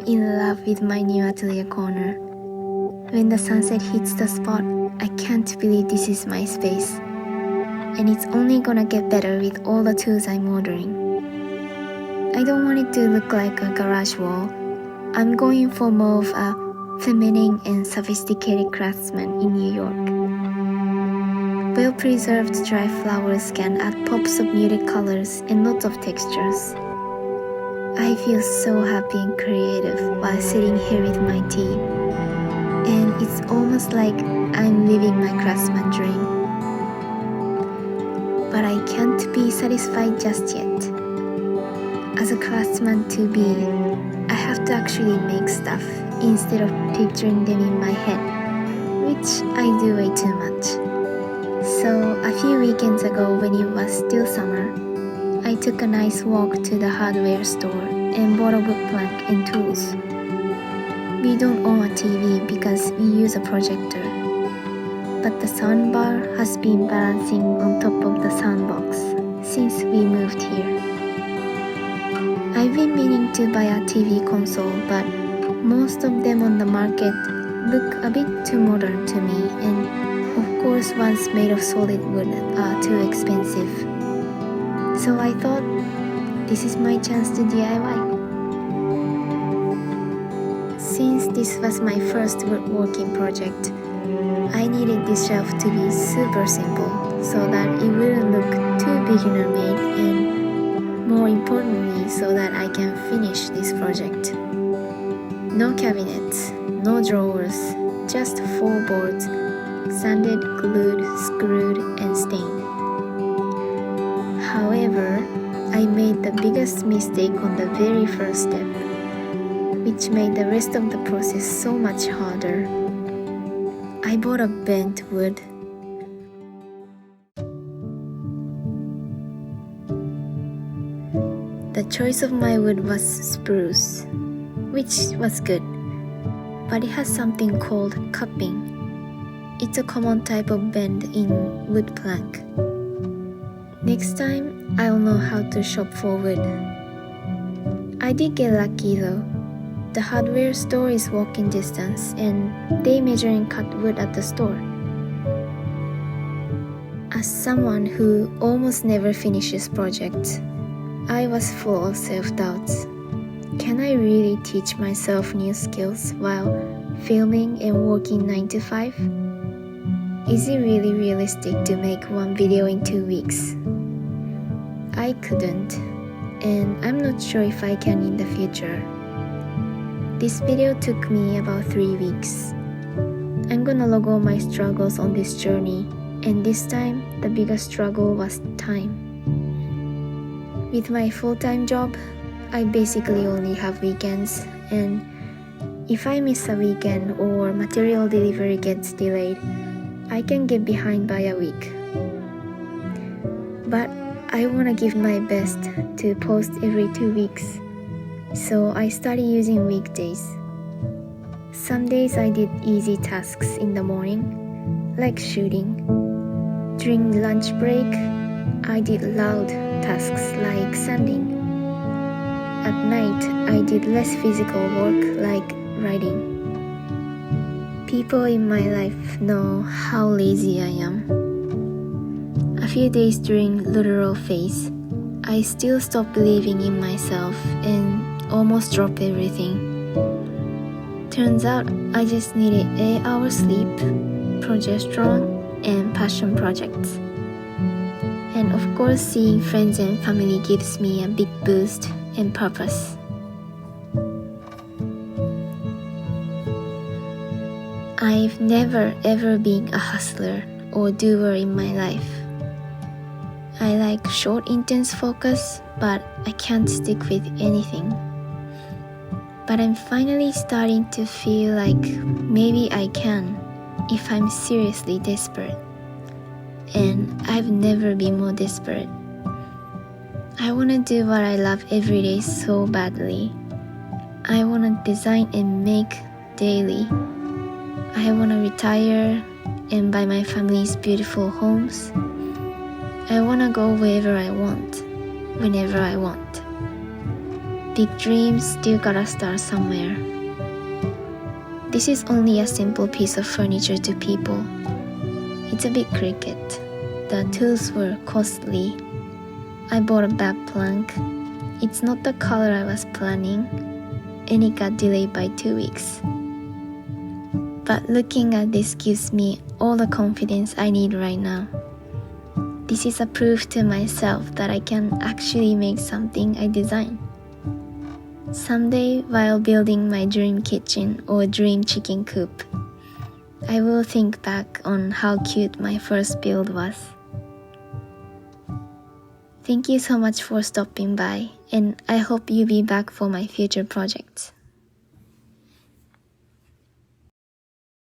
in love with my new atelier corner. When the sunset hits the spot, I can't believe this is my space. And it's only gonna get better with all the tools I'm ordering. I don't want it to look like a garage wall. I'm going for more of a feminine and sophisticated craftsman in New York. Well-preserved dry flowers can add pops of muted colors and lots of textures. I feel so happy and creative while sitting here with my tea. And it's almost like I'm living my craftsman dream. But I can't be satisfied just yet. As a craftsman to be, I have to actually make stuff instead of picturing them in my head, which I do way too much. So a few weekends ago when it was still summer, I took a nice walk to the hardware store and bought a wood plank and tools. We don't own a TV because we use a projector, but the soundbar has been balancing on top of the soundbox since we moved here. I've been meaning to buy a TV console, but most of them on the market look a bit too modern to me, and of course ones made of solid wood are too expensive. So I thought, this is my chance to DIY. Since this was my first woodworking project, I needed this shelf to be super simple so that it wouldn't look too beginner-made, and more importantly, so that I can finish this project. No cabinets, no drawers, just 4 boards, sanded, glued, screwed, and stained. However, I made the biggest mistake on the very first step, which made the rest of the process so much harder. I bought a bent wood. The choice of my wood was spruce, which was good, but it has something called cupping. It's a common type of bend in wood plank. Next time, I'll know how to shop for wood. I did get lucky though. The hardware store is walking distance and they measure and cut wood at the store. As someone who almost never finishes projects, I was full of self-doubts. Can I really teach myself new skills while filming and working 9 to 5? Is it really realistic to make one video in 2 weeks? I couldn't, and I'm not sure if I can in the future. This video took me about 3 weeks. I'm gonna log all my struggles on this journey, and this time, the biggest struggle was time. With my full-time job, I basically only have weekends, and if I miss a weekend or material delivery gets delayed, I can get behind by a week. But I want to give my best to post every 2 weeks, so I started using weekdays. Some days I did easy tasks in the morning, like shooting. During lunch break, I did loud tasks like sanding. At night, I did less physical work like writing. People in my life know how lazy I am. A few days during literal phase, I still stopped believing in myself and almost dropped everything. Turns out I just needed 8 hours sleep, progesterone, and passion projects. And of course, seeing friends and family gives me a big boost and purpose. I've never ever been a hustler or doer in my life. I like short intense focus, but I can't stick with anything. But I'm finally starting to feel like maybe I can if I'm seriously desperate. And I've never been more desperate. I want to do what I love every day so badly. I want to design and make daily. I want to retire and buy my family's beautiful homes. I want to go wherever I want, whenever I want. Big dreams still gotta start somewhere. This is only a simple piece of furniture to people. It's a big cricket. The tools were costly. I bought a bad plank. It's not the color I was planning, and it got delayed by 2 weeks. But looking at this gives me all the confidence I need right now. This is a proof to myself that I can actually make something I design. Someday, while building my dream kitchen or dream chicken coop, I will think back on how cute my first build was. Thank you so much for stopping by, and I hope you'll be back for my future projects.